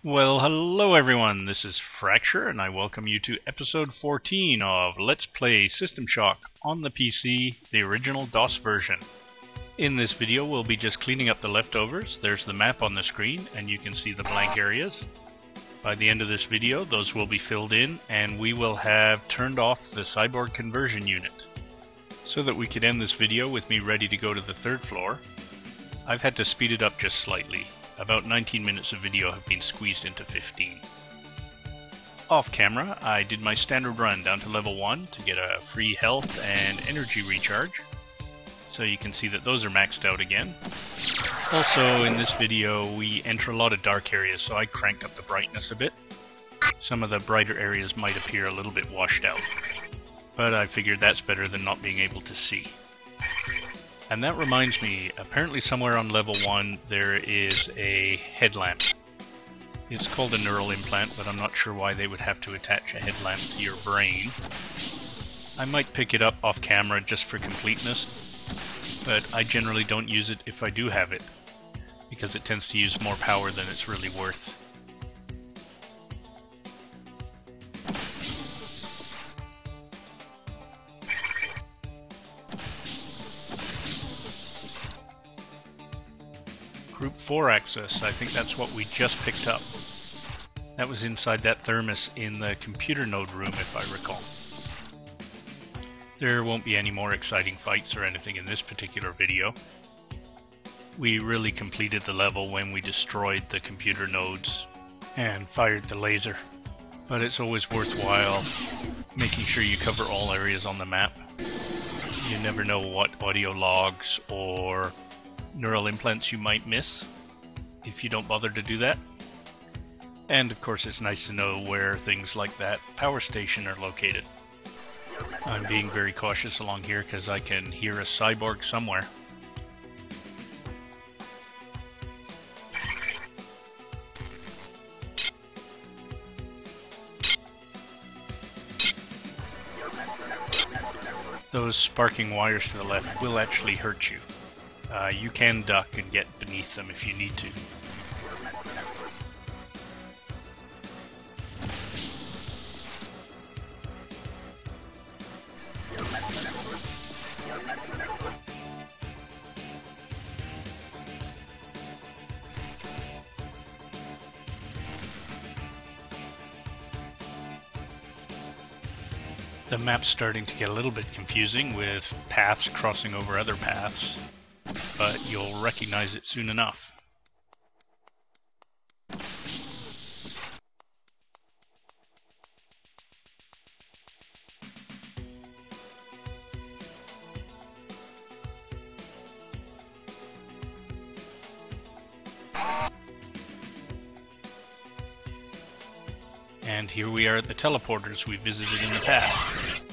Well, hello everyone, this is Fracture, and I welcome you to episode 14 of Let's Play System Shock on the PC, the original DOS version. In this video, we'll be just cleaning up the leftovers. There's the map on the screen, and you can see the blank areas. By the end of this video, those will be filled in, and we will have turned off the cyborg conversion unit. So that we could end this video with me ready to go to the third floor, I've had to speed it up just slightly. About 19 minutes of video have been squeezed into 15. Off camera, I did my standard run down to level 1 to get a free health and energy recharge. So you can see that those are maxed out again. Also in this video we enter a lot of dark areas, so I cranked up the brightness a bit. Some of the brighter areas might appear a little bit washed out, but I figured that's better than not being able to see. And that reminds me, apparently somewhere on level 1 there is a headlamp. It's called a neural implant, but I'm not sure why they would have to attach a headlamp to your brain. I might pick it up off camera just for completeness, but I generally don't use it if I do have it, because it tends to use more power than it's really worth. Group 4 access, I think that's what we just picked up. That was inside that thermos in the computer node room, if I recall. There won't be any more exciting fights or anything in this particular video. We really completed the level when we destroyed the computer nodes and fired the laser. But it's always worthwhile making sure you cover all areas on the map. You never know what audio logs or neural implants you might miss if you don't bother to do that. And of course it's nice to know where things like that power station are located. I'm being very cautious along here because I can hear a cyborg somewhere. Those sparking wires to the left will actually hurt you. You can duck and get beneath them if you need to. The map's starting to get a little bit confusing with paths crossing over other paths, but you'll recognize it soon enough. And here we are at the teleporters we visited in the past.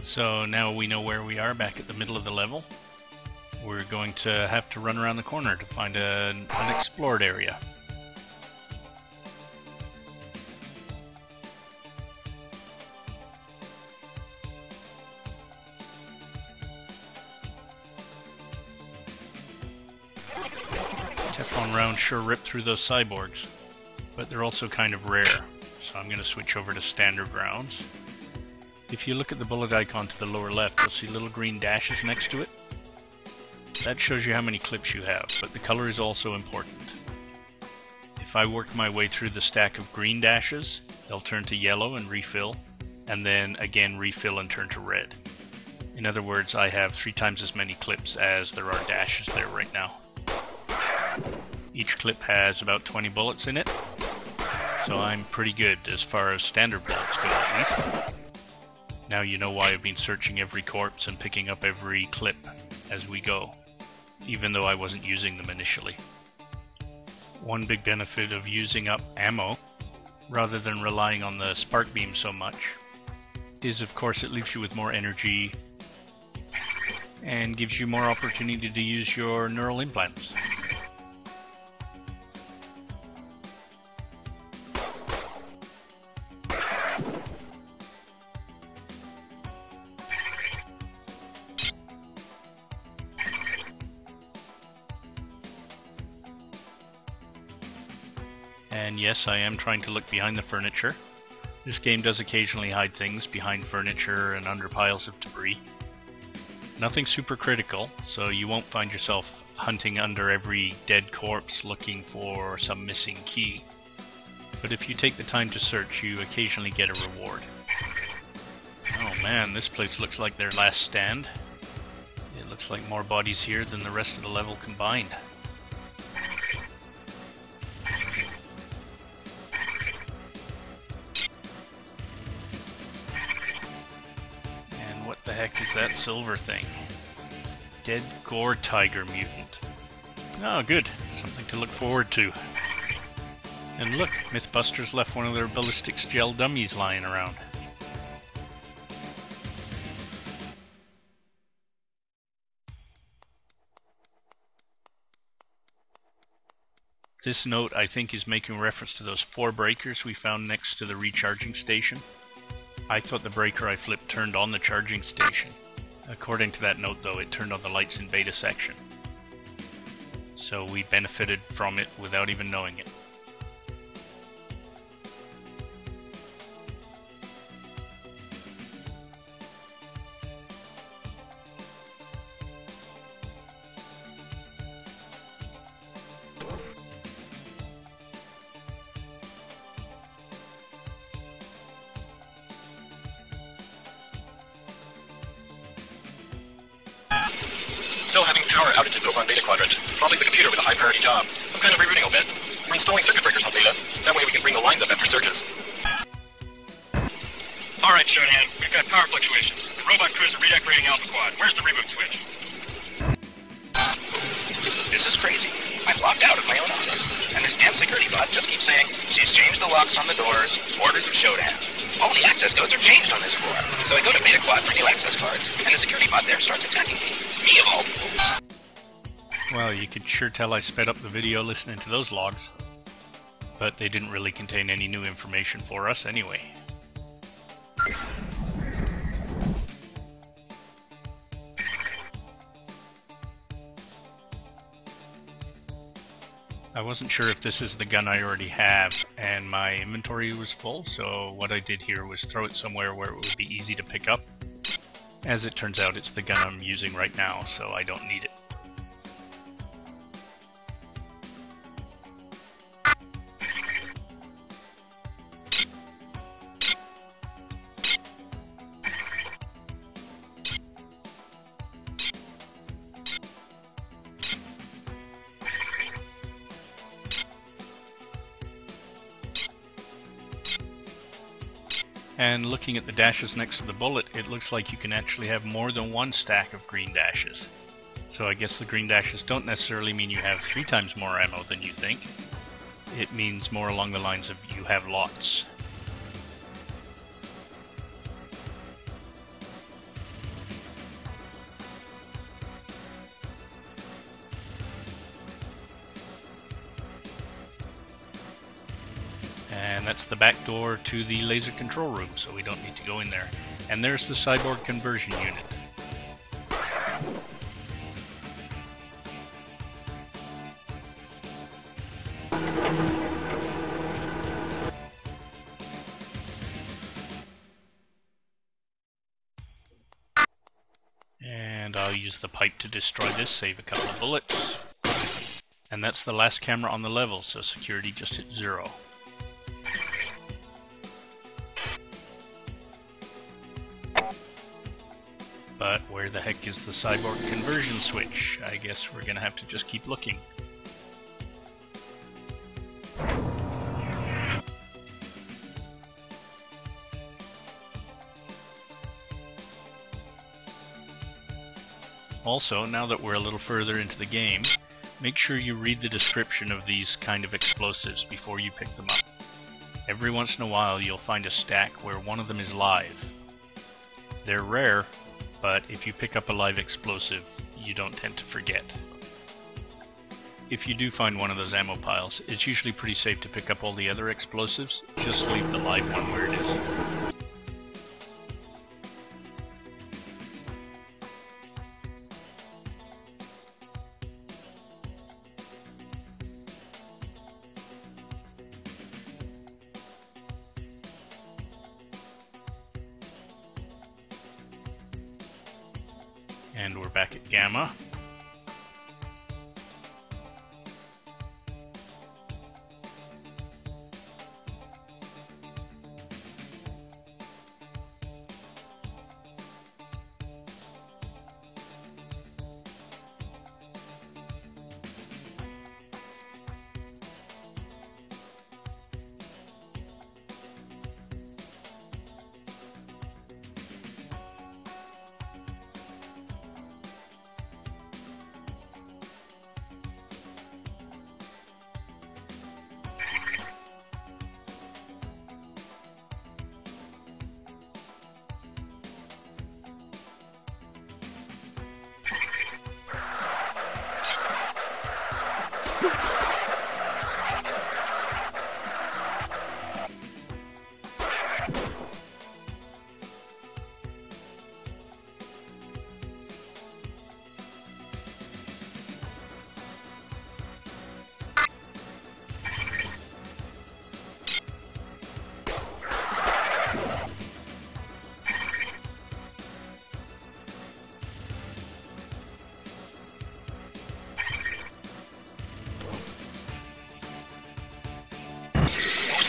So now we know where we are back at the middle of the level. We're going to have to run around the corner to find an unexplored area. Teflon rounds sure rip through those cyborgs, but they're also kind of rare, so I'm going to switch over to standard rounds. If you look at the bullet icon to the lower left, you'll see little green dashes next to it. That shows you how many clips you have, but the color is also important. If I work my way through the stack of green dashes, they'll turn to yellow and refill, and then again refill and turn to red. In other words, I have 3 times as many clips as there are dashes there right now. Each clip has about 20 bullets in it, so I'm pretty good as far as standard bullets go at least. Now you know why I've been searching every corpse and picking up every clip as we go, even though I wasn't using them initially. One big benefit of using up ammo, rather than relying on the spark beam so much, is of course it leaves you with more energy and gives you more opportunity to use your neural implants. And yes, I am trying to look behind the furniture. This game does occasionally hide things behind furniture and under piles of debris. Nothing super critical, so you won't find yourself hunting under every dead corpse looking for some missing key. But if you take the time to search, you occasionally get a reward. Oh man, this place looks like their last stand. It looks like more bodies here than the rest of the level combined. And what the heck is that silver thing? Dead gore tiger mutant. Oh good, something to look forward to. And look, Mythbusters left one of their ballistics gel dummies lying around. This note, I think, is making reference to those 4 breakers we found next to the recharging station. I thought the breaker I flipped turned on the charging station. According to that note, though, it turned on the lights in beta section. So we benefited from it without even knowing it. Still having power outages over on Beta Quadrant. Probably the computer with a high priority job. I'm kind of rerouting a bit. We're installing circuit breakers on Beta. That way we can bring the lines up after surges. Alright, Showdown. We've got power fluctuations. The robot crews are redecorating Alpha Quad. Where's the reboot switch? This is crazy. I'm locked out of my own office. And this damn security bot just keeps saying, she's changed the locks on the doors. Orders of Showdown. All the access codes are changed on this floor. So I go to Beta Quad for new access cards. And the security bot there starts attacking me. Me of all people. Well, you could sure tell I sped up the video listening to those logs. But they didn't really contain any new information for us anyway. I wasn't sure if this is the gun I already have, and my inventory was full, so what I did here was throw it somewhere where it would be easy to pick up. As it turns out, it's the gun I'm using right now, so I don't need it. And looking at the dashes next to the bullet, it looks like you can actually have more than one stack of green dashes. So I guess the green dashes don't necessarily mean you have 3 times more ammo than you think. It means more along the lines of you have lots. And that's the back door to the laser control room, so we don't need to go in there. And there's the cyborg conversion unit. And I'll use the pipe to destroy this, save a couple of bullets. And that's the last camera on the level, so security just hit 0. But where the heck is the cyborg conversion switch? I guess we're gonna have to just keep looking. Also, now that we're a little further into the game, make sure you read the description of these kind of explosives before you pick them up. Every once in a while you'll find a stack where one of them is live. They're rare, but if you pick up a live explosive, you don't tend to forget. If you do find one of those ammo piles, it's usually pretty safe to pick up all the other explosives. Just leave the live one where it is. And we're back at Gamma.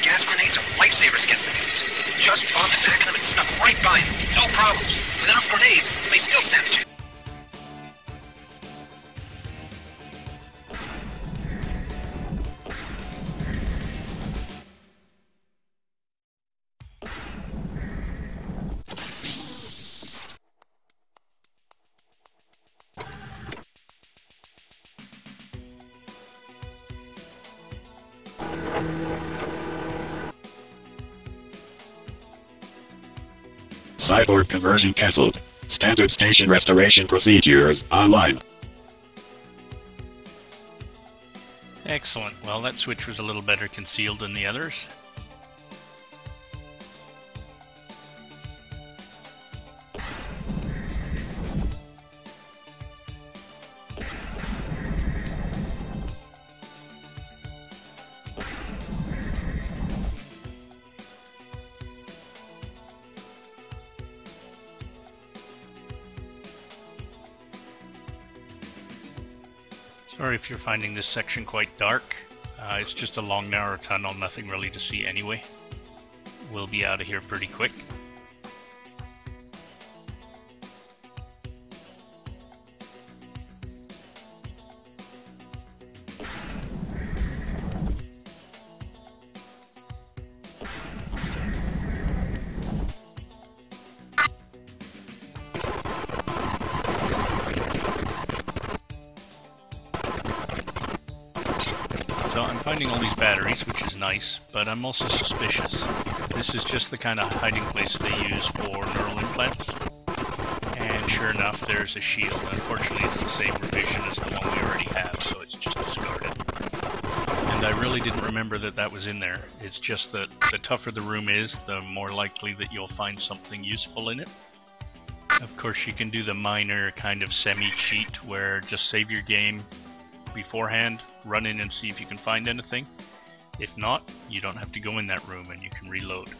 Gas grenades are lifesavers against the dudes. Just bomb the back of them and snuck right by them. No problems. With enough grenades, they still stand a chance. Cyborg conversion cancelled. Standard station restoration procedures online. Excellent. Well, that switch was a little better concealed than the others. Sorry if you're finding this section quite dark. It's just a long, narrow tunnel, nothing really to see anyway. We'll be out of here pretty quick. So I'm finding all these batteries, which is nice, but I'm also suspicious. This is just the kind of hiding place they use for neural implants. And sure enough, there's a shield. Unfortunately, it's the same revision as the one we already have, so it's just discarded. And I really didn't remember that that was in there. It's just that the tougher the room is, the more likely that you'll find something useful in it. Of course, you can do the minor kind of semi-cheat where just save your game beforehand, run in and see if you can find anything. If not, you don't have to go in that room and you can reload.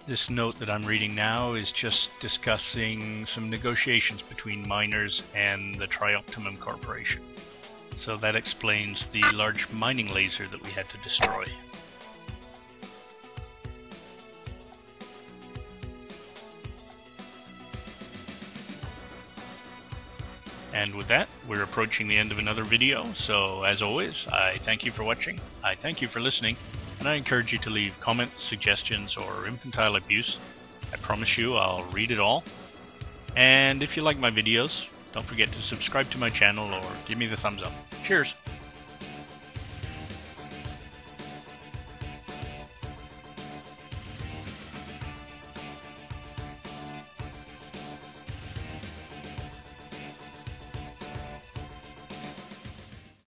This note that I'm reading now is just discussing some negotiations between miners and the Trioptimum Corporation. So that explains the large mining laser that we had to destroy. And with that, we're approaching the end of another video, so as always, I thank you for watching, I thank you for listening, and I encourage you to leave comments, suggestions, or infantile abuse. I promise you I'll read it all. And if you like my videos, don't forget to subscribe to my channel or give me the thumbs up. Cheers!